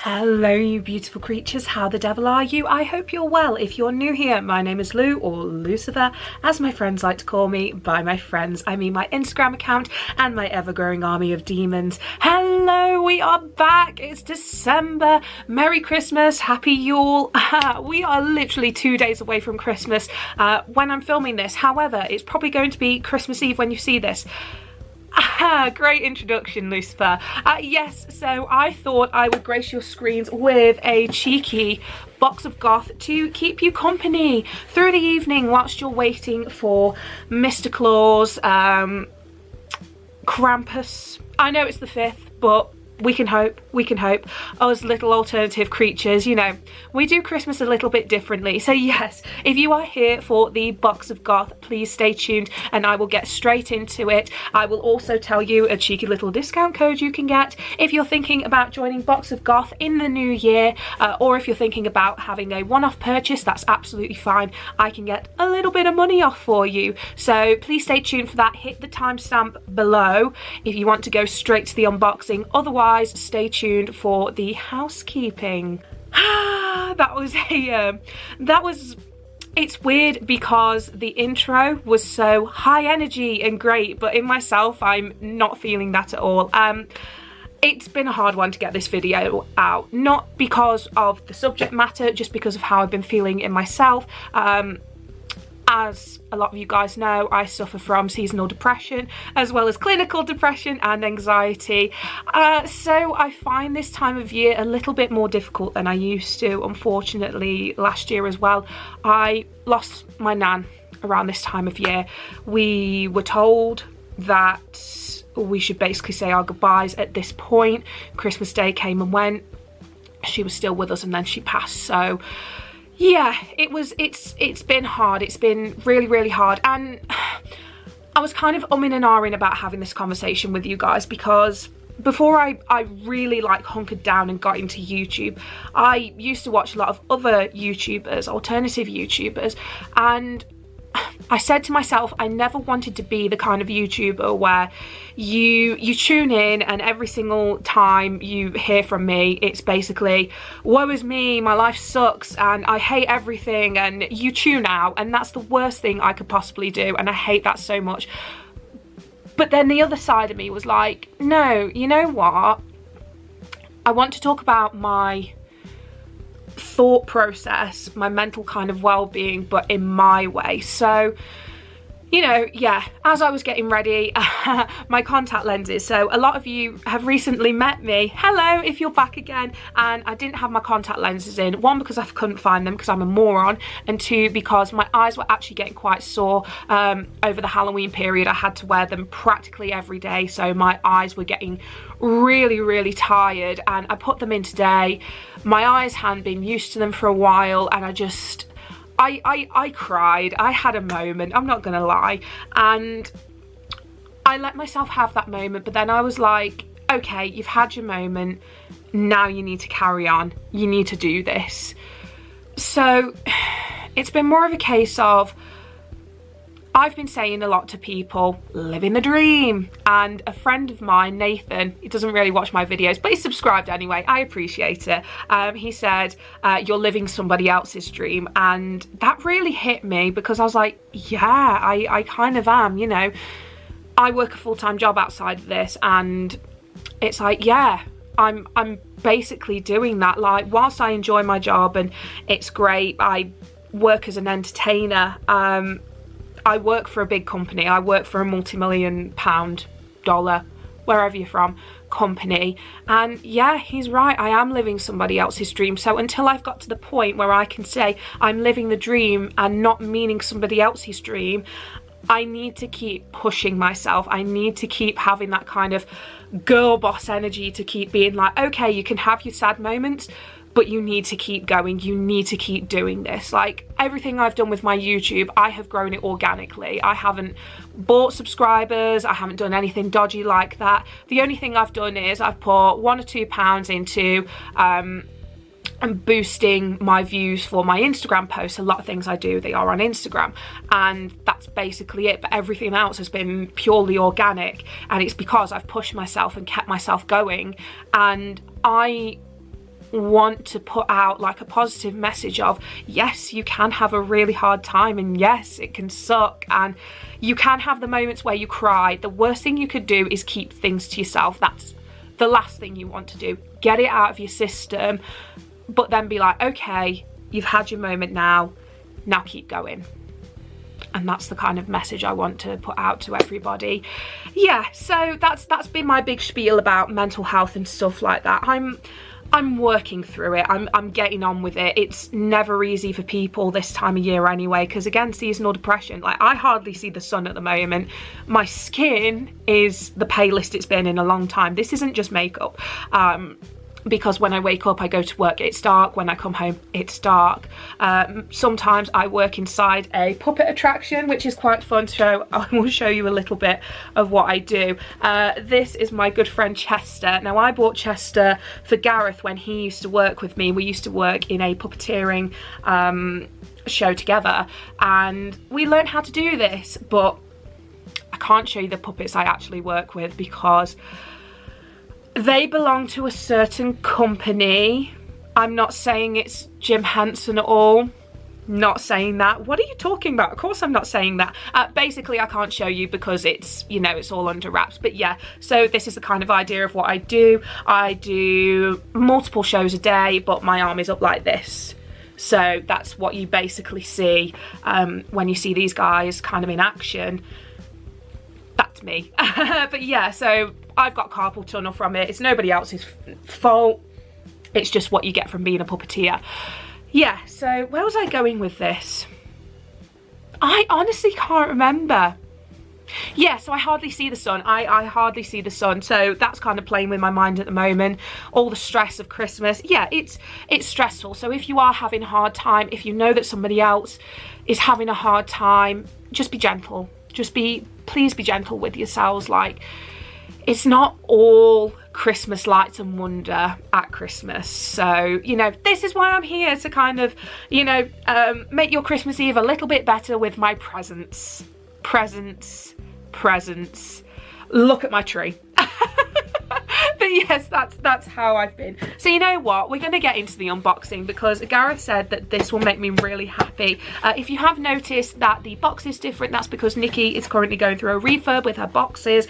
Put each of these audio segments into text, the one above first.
Hello you beautiful creatures, how the devil are you? I hope you're well. If you're new here, my name is Lou, or Lucifer, as my friends like to call me. By my friends, I mean my Instagram account and my ever-growing army of demons. Hello, we are back. It's December. Merry Christmas, Happy Yule. We are literally 2 days away from Christmas when I'm filming this. However, it's probably going to be Christmas Eve when you see this. Great introduction, Lucifer. Yes, so I thought I would grace your screens with a cheeky Box of Goth to keep you company through the evening whilst you're waiting for Mr. Claus, Krampus. I know it's the 5th, but we can hope, us little alternative creatures, you know, we do Christmas a little bit differently. So yes, if you are here for the Box of Goth, please stay tuned and I will get straight into it. I will also tell you a cheeky little discount code you can get if you're thinking about joining Box of Goth in the new year, or if you're thinking about having a one-off purchase, that's absolutely fine. I can get a little bit of money off for you. So please stay tuned for that. Hit the timestamp below if you want to go straight to the unboxing. Otherwise, stay tuned for the housekeeping. It's weird because the intro was so high energy and great, but in myself I'm not feeling that at all. It's been a hard one to get this video out, not because of the subject matter, just because of how I've been feeling in myself. As a lot of you guys know, I suffer from seasonal depression as well as clinical depression and anxiety. So I find this time of year a little bit more difficult than I used to. Unfortunately, last year as well, I lost my nan around this time of year. We were told that we should basically say our goodbyes at this point. Christmas Day came and went. She was still with us and then she passed. So yeah, it's been hard. It's been really hard, and I was kind of umming and ahhing about having this conversation with you guys because before I really like hunkered down and got into YouTube, I used to watch a lot of other YouTubers, alternative YouTubers, and I said to myself I never wanted to be the kind of YouTuber where you tune in and every single time you hear from me it's basically woe is me, my life sucks and I hate everything, and you tune out, and that's the worst thing I could possibly do, and I hate that so much. But then the other side of me was like, no, you know what, I want to talk about my thought process, my mental kind of well-being, but in my way. So, you know, yeah, as I was getting ready, my contact lenses, so a lot of you have recently met me, hello if you're back again, and I didn't have my contact lenses in, one because I couldn't find them because I'm a moron, and two because my eyes were actually getting quite sore over the Halloween period. I had to wear them practically every day, so my eyes were getting really tired, and I put them in today. My eyes hadn't been used to them for a while, and I cried. I had a moment, I'm not gonna lie, and I let myself have that moment, but then I was like, okay, you've had your moment, now you need to carry on, you need to do this. So it's been more of a case of, I've been saying a lot to people, living the dream, and a friend of mine, Nathan, he doesn't really watch my videos, but he's subscribed anyway, I appreciate it. He said, you're living somebody else's dream, and that really hit me because I was like, yeah, I kind of am, you know. I work a full-time job outside of this, and it's like, yeah, I'm basically doing that. Like, whilst I enjoy my job and it's great, I work as an entertainer, I work for a big company. I work for a multi-million pound, dollar, wherever you're from, company. And yeah, he's right, I am living somebody else's dream. So until I've got to the point where I can say I'm living the dream and not meaning somebody else's dream, I need to keep pushing myself. I need to keep having that kind of girl boss energy to keep being like, okay, you can have your sad moments, but you need to keep going, you need to keep doing this. Like, everything I've done with my YouTube, I have grown it organically. I haven't bought subscribers, I haven't done anything dodgy like that. The only thing I've done is I've put £1 or £2 into and boosting my views for my Instagram posts. A lot of things I do, they are on Instagram, and that's basically it. But everything else has been purely organic, and it's because I've pushed myself and kept myself going. And I want to put out like a positive message of, yes, you can have a really hard time, and yes, it can suck, and you can have the moments where you cry. The worst thing you could do is keep things to yourself. That's the last thing you want to do. Get it out of your system, but then be like, okay, you've had your moment now keep going. And that's the kind of message I want to put out to everybody. Yeah, so that's been my big spiel about mental health and stuff like that. I'm working through it. I'm getting on with it. It's never easy for people this time of year anyway, because again, seasonal depression, like I hardly see the sun at the moment. My skin is the palest it's been in a long time. This isn't just makeup. Because when I wake up, I go to work, it's dark. When I come home, it's dark. Sometimes I work inside a puppet attraction, which is quite fun to show. I will show you a little bit of what I do. This is my good friend Chester. Now, I bought Chester for Gareth when he used to work with me. We used to work in a puppeteering show together, and we learned how to do this, but I can't show you the puppets I actually work with because they belong to a certain company. I'm not saying it's Jim Henson at all. Not saying that. What are you talking about? Of course I'm not saying that. Basically, I can't show you because it's, you know, it's all under wraps. But yeah, so this is the kind of idea of what I do. I do multiple shows a day, but my arm is up like this. So that's what you basically see when you see these guys kind of in action. That's me. But yeah, so I've got carpal tunnel from it. It's nobody else's fault. It's just what you get from being a puppeteer. Yeah, so where was I going with this? I honestly can't remember. Yeah, so I hardly see the sun. I hardly see the sun. So that's kind of playing with my mind at the moment. All the stress of Christmas. Yeah, it's stressful. So if you are having a hard time, if you know that somebody else is having a hard time, just be gentle. Please be gentle with yourselves. Like, it's not all Christmas lights and wonder at Christmas. So, you know, this is why I'm here, to kind of, you know, make your Christmas Eve a little bit better with my presents. Presents. Look at my tree. But yes, that's how I've been. So you know what, we're going to get into the unboxing because Gareth said that this will make me really happy. If you have noticed that the box is different, that's because Nikki is currently going through a refurb with her boxes.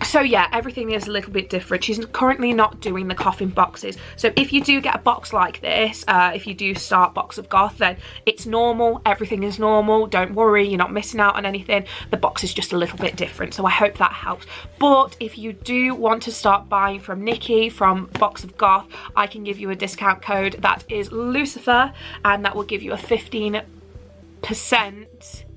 So yeah, everything is a little bit different. She's currently not doing the coffin boxes. So if you do get a box like this, if you do start Box of Goth, then it's normal. Everything is normal. Don't worry, you're not missing out on anything. The box is just a little bit different. So I hope that helps. But if you do want to start buying from Nikki, from Box of Goth, I can give you a discount code that is Loucifer, and that will give you a 15%.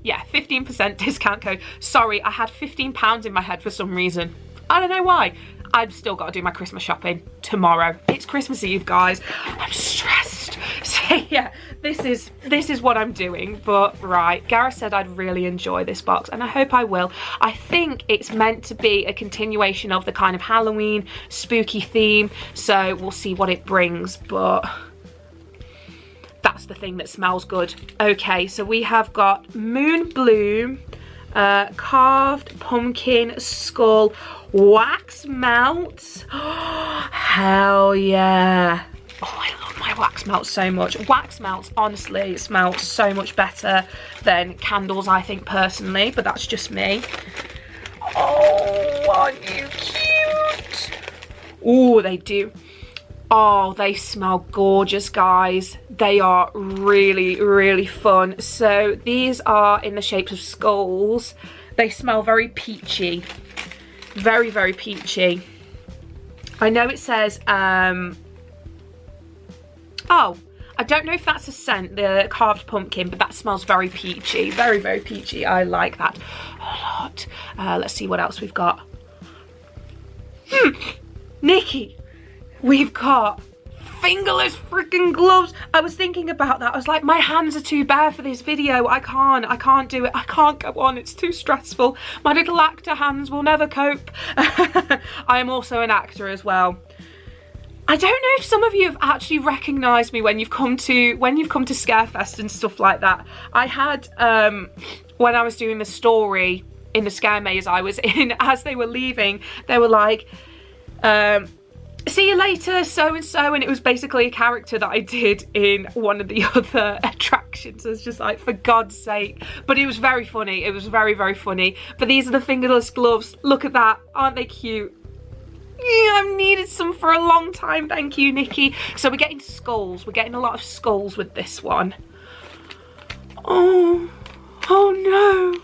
Yeah, 15% discount code. Sorry, I had £15 in my head for some reason. I don't know why. I've still got to do my Christmas shopping tomorrow. It's Christmas Eve, guys. I'm stressed. So yeah, this is what I'm doing. But right, Gareth said I'd really enjoy this box, and I hope I will. I think it's meant to be a continuation of the kind of Halloween spooky theme. So we'll see what it brings, but that's the thing that smells good. Okay, so we have got Moon Bloom, carved pumpkin skull, wax melts. Hell yeah. Oh, I love my wax melts so much. Wax melts, honestly, smell so much better than candles, I think, personally, but that's just me. Oh, aren't you cute? Oh, they do. Oh, they smell gorgeous, guys. They are really, really fun. So these are in the shapes of skulls. They smell very peachy. Very, very peachy. I know it says, oh, I don't know if that's a scent, the carved pumpkin, but that smells very peachy. Very, very peachy. I like that a lot. Let's see what else we've got. Nikki. We've got fingerless freaking gloves. I was thinking about that. I was like, my hands are too bare for this video. I can't do it. I can't go on. It's too stressful. My little actor hands will never cope. I am also an actor as well. I don't know if some of you have actually recognised me when you've come to Scarefest and stuff like that. I had when I was doing the story in the scare maze I was in, as they were leaving, they were like, see you later, so and so, and it was basically a character that I did in one of the other attractions. It's just like, for God's sake. But it was very funny. It was very, very funny. But these are the fingerless gloves. Look at that. Aren't they cute? Yeah, I've needed some for a long time. Thank you, Nikki. So we're getting skulls. We're getting a lot of skulls with this one. Oh no.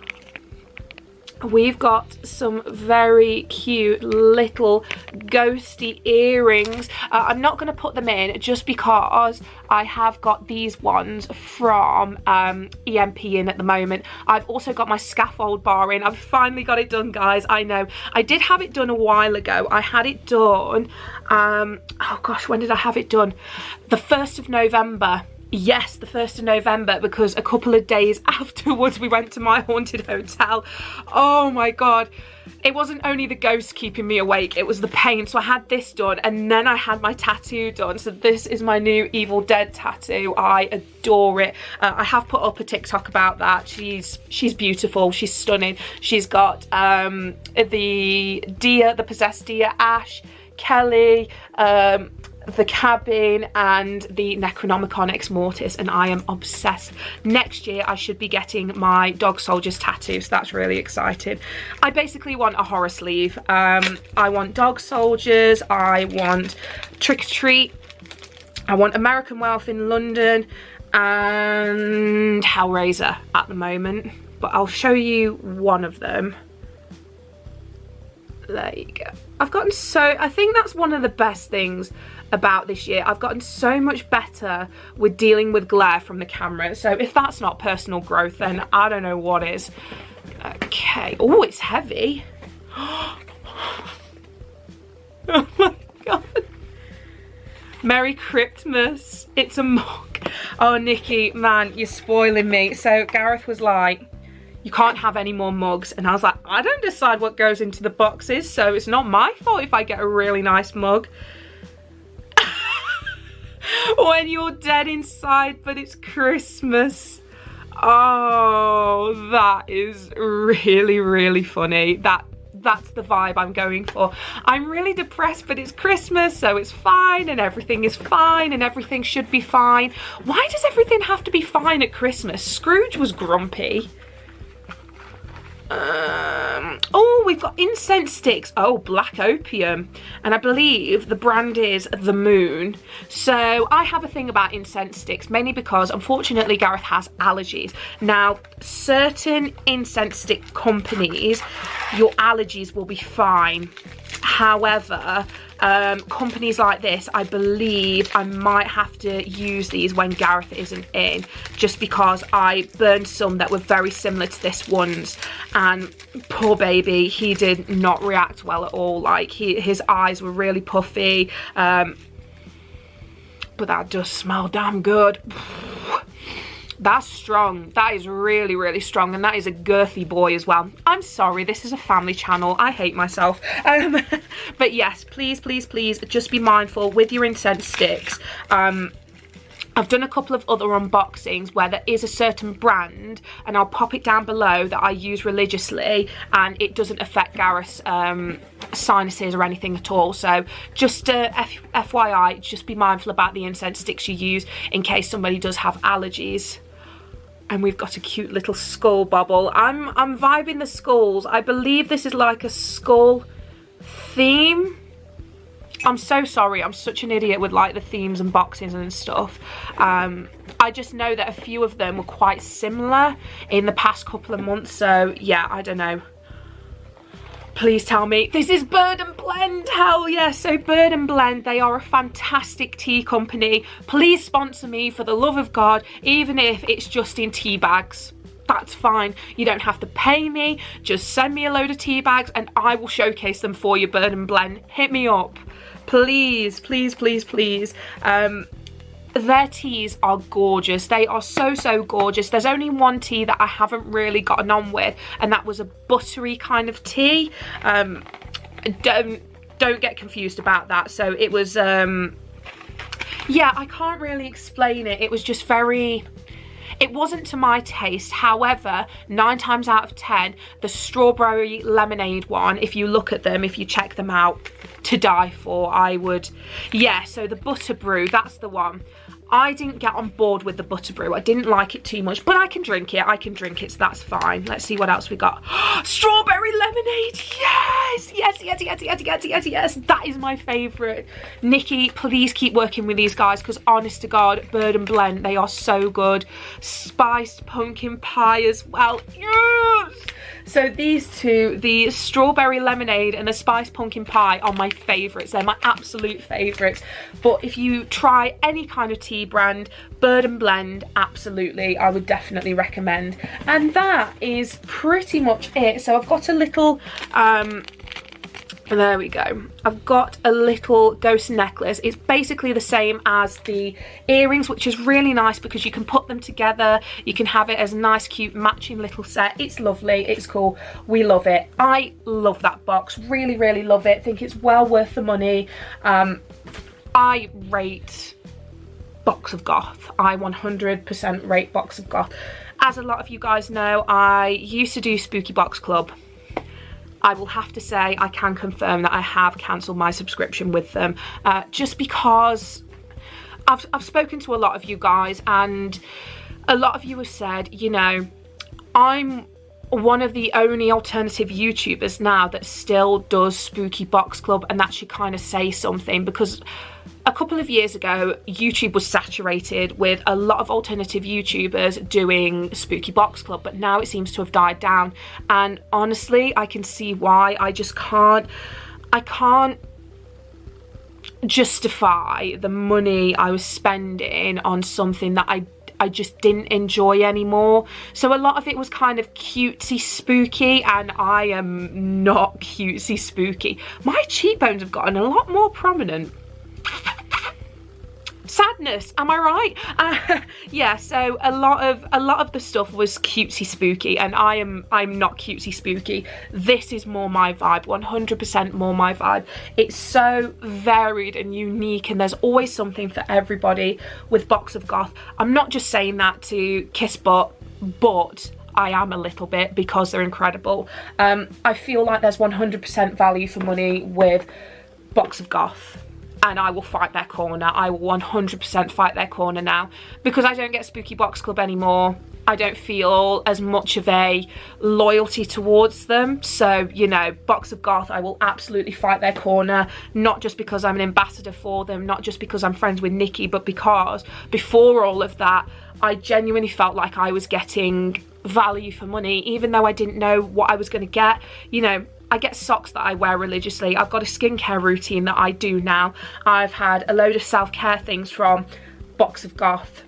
We've got some very cute little ghosty earrings. I'm not going to put them in just because I have got these ones from EMP in at the moment. I've also got my scaffold bar in. I've finally got it done, guys. I know. I did have it done a while ago. I had it done, oh gosh, when did I have it done? The 1st of November. Yes, the 1st of November, because a couple of days afterwards we went to my haunted hotel. Oh my God. It wasn't only the ghost keeping me awake, it was the pain. So I had this done and then I had my tattoo done. So this is my new Evil Dead tattoo. I adore it. I have put up a TikTok about that. She's beautiful. She's stunning. She's got the deer, the possessed deer, Ash, Kelly, the cabin, and the Necronomicon Ex Mortis, and I am obsessed. Next year I should be getting my dog soldiers tattoo, so that's really exciting. I basically want a horror sleeve. I want dog soldiers, I want Trick or Treat, I want American Wealth in London, and Hellraiser at the moment, but I'll show you one of them. There you go. I think that's one of the best things about this year. I've gotten so much better with dealing with glare from the camera. So if that's not personal growth, then I don't know what is. Okay. Oh, it's heavy. Oh my God. Merry Christmas. It's a mug. Oh, Nikki, man, you're spoiling me. So Gareth was like, you can't have any more mugs, and I was like, I don't decide what goes into the boxes, so it's not my fault if I get a really nice mug. When you're dead inside but it's Christmas. Oh, that is really, really funny. That's the vibe I'm going for. I'm really depressed, but it's Christmas, so it's fine, and everything is fine, and everything should be fine. Why does everything have to be fine at Christmas? Scrooge was grumpy. Oh, we've got incense sticks. Oh, black opium, and I believe the brand is The Moon. So I have a thing about incense sticks, mainly because unfortunately Gareth has allergies. Now, certain incense stick companies, your allergies will be fine. However, companies like this, I believe I might have to use these when Gareth isn't in, just because I burned some that were very similar to this one's, and poor baby, he did not react well at all. Like, his eyes were really puffy, but that does smell damn good. That's strong. That is really, really strong, and that is a girthy boy as well. I'm sorry, this is a family channel. I hate myself. But yes, please, please, please, just be mindful with your incense sticks. I've done a couple of other unboxings where there is a certain brand, and I'll pop it down below, that I use religiously, and it doesn't affect Gareth's sinuses or anything at all. So just FYI, just be mindful about the incense sticks you use in case somebody does have allergies. And we've got a cute little skull bobble. I'm vibing the skulls. I believe this is like a skull theme. I'm so sorry, I'm such an idiot with like the themes and boxes and stuff. I just know that a few of them were quite similar in the past couple of months, so yeah, I don't know. Please tell me this is Bird and Blend. Hell yes. So Bird and Blend, they are a fantastic tea company. Please sponsor me, for the love of God, even if it's just in tea bags. That's fine. You don't have to pay me. Just send me a load of tea bags and I will showcase them for you, Bird and Blend. Hit me up. Please, please, please, please. Their teas are gorgeous. They are so, so gorgeous. There's only one tea that I haven't really gotten on with, and that was a buttery kind of tea. Don't get confused about that. So it was, yeah, I can't really explain it. It was just very, It wasn't to my taste. However, 9 times out of 10, the strawberry lemonade one, if you look at them, if you check them out, to die for. I would, yeah, so the butter brew, that's the one. I didn't get on board with the butter brew. I didn't like it too much, but I can drink it. I can drink it, so that's fine. Let's see what else we got. Strawberry lemonade. Yes, yes, yes, yes, yes, yes, yes, yes. That is my favourite. Nikki, please keep working with these guys, because honest to God, Bird and Blend, they are so good. Spiced pumpkin pie as well. Yes. So these two, the strawberry lemonade and the spiced pumpkin pie, are my favourites. They're my absolute favourites. But if you try any kind of tea brand, Bird and Blend, absolutely, I would definitely recommend. And that is pretty much it. So I've got a little there we go. I've got a little ghost necklace. It's basically the same as the earrings, which is really nice because you can put them together. You can have it as a nice, cute, matching little set. It's lovely. It's cool. We love it. I love that box. Really, really love it. Think it's well worth the money. I rate Box of Goth. I 100% rate Box of Goth. As a lot of you guys know, I used to do Spooky Box Club. I will have to say I can confirm that I have cancelled my subscription with them, just because I've spoken to a lot of you guys, and a lot of you have said, you know, I'm one of the only alternative YouTubers now that still does Spooky Box Club, and that should kind of say something, because a couple of years ago YouTube was saturated with a lot of alternative YouTubers doing Spooky Box Club, but now it seems to have died down, and honestly I can see why. I can't justify the money I was spending on something that I just didn't enjoy anymore. So a lot of it was kind of cutesy spooky, and I am not cutesy spooky. My cheekbones have gotten a lot more prominent. Sadness, am I right? Yeah, so a lot of the stuff was cutesy spooky, and I'm not cutesy spooky. This is more my vibe, 100% more my vibe. It's so varied and unique, and there's always something for everybody with Box of Goth. I'm not just saying that to kiss butt, but I am a little bit, because they're incredible. I feel like there's 100% value for money with Box of Goth, and I will fight their corner. I will 100% fight their corner now, because I don't get Spooky Box Club anymore. I don't feel as much of a loyalty towards them. So, you know, Box of Goth, I will absolutely fight their corner, not just because I'm an ambassador for them, not just because I'm friends with Nikki, but because before all of that, I genuinely felt like I was getting value for money, even though I didn't know what I was going to get. You know, I get socks that I wear religiously. I've got a skincare routine that I do now. I've had a load of self-care things from Box of Goth,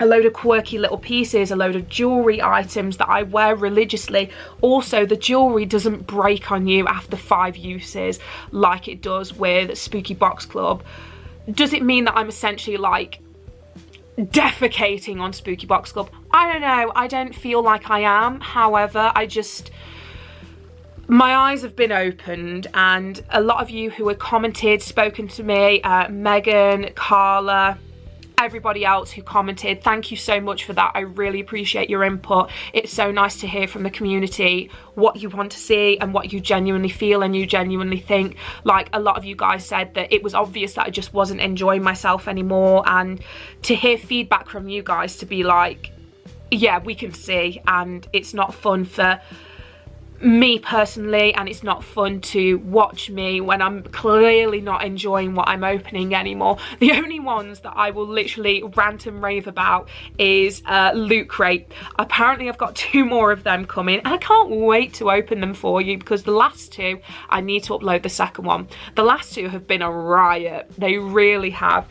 a load of quirky little pieces, a load of jewellery items that I wear religiously. Also, the jewellery doesn't break on you after 5 uses like it does with Spooky Box Club. Does it mean that I'm essentially like defecating on Spooky Box Club? I don't know. I don't feel like I am. However, my eyes have been opened, and a lot of you who have commented, spoken to me, Megan, Carla, everybody else who commented, thank you so much for that. I really appreciate your input. It's so nice to hear from the community what you want to see and what you genuinely feel and you genuinely think. Like, a lot of you guys said that it was obvious that I just wasn't enjoying myself anymore, and to hear feedback from you guys to be like, yeah, we can see, and it's not fun for me personally, and it's not fun to watch me when I'm clearly not enjoying what I'm opening anymore. The only ones that I will literally rant and rave about is Loot Crate. Apparently I've got 2 more of them coming, and I can't wait to open them for you, because the last 2, I need to upload the second one. The last 2 have been a riot. They really have.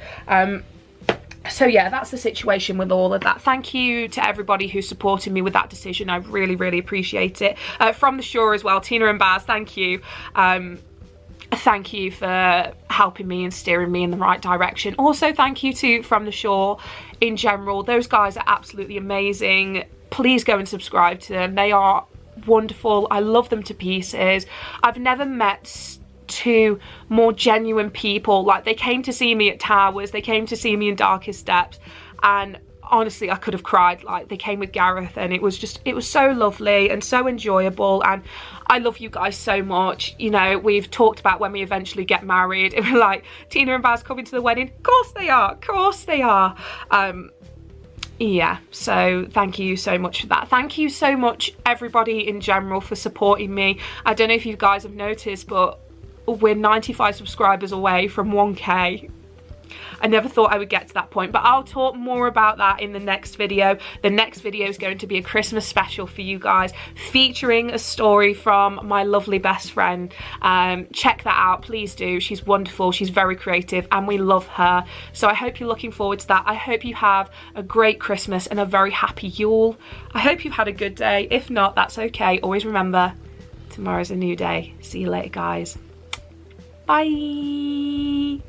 So yeah, that's the situation with all of that. Thank you to everybody who supported me with that decision. I really, really appreciate it. From the shore as well, Tina and Baz, thank you. Thank you for helping me and steering me in the right direction. Also, thank you to From the Shore in general. Those guys are absolutely amazing. Please go and subscribe to them. They are wonderful. I love them to pieces. I've never met 2 more genuine people. Like, they came to see me at Towers, they came to see me in Darkest Depths, and honestly, I could have cried. Like, they came with Gareth, and it was so lovely and so enjoyable, and I love you guys so much. You know, we've talked about when we eventually get married, and we're like, Tina and Baz coming to the wedding? Of course they are, of course they are. Yeah, so thank you so much for that. Thank you so much, everybody in general, for supporting me. I don't know if you guys have noticed, but we're 95 subscribers away from 1K. I never thought I would get to that point, but I'll talk more about that in the next video. The next video is going to be a Christmas special for you guys, featuring a story from my lovely best friend. Check that out, please do. She's wonderful, she's very creative, and we love her. So I hope you're looking forward to that. I hope you have a great Christmas and a very happy Yule. I hope you've had a good day. If not, that's okay. Always remember, tomorrow's a new day. See you later, guys. Bye.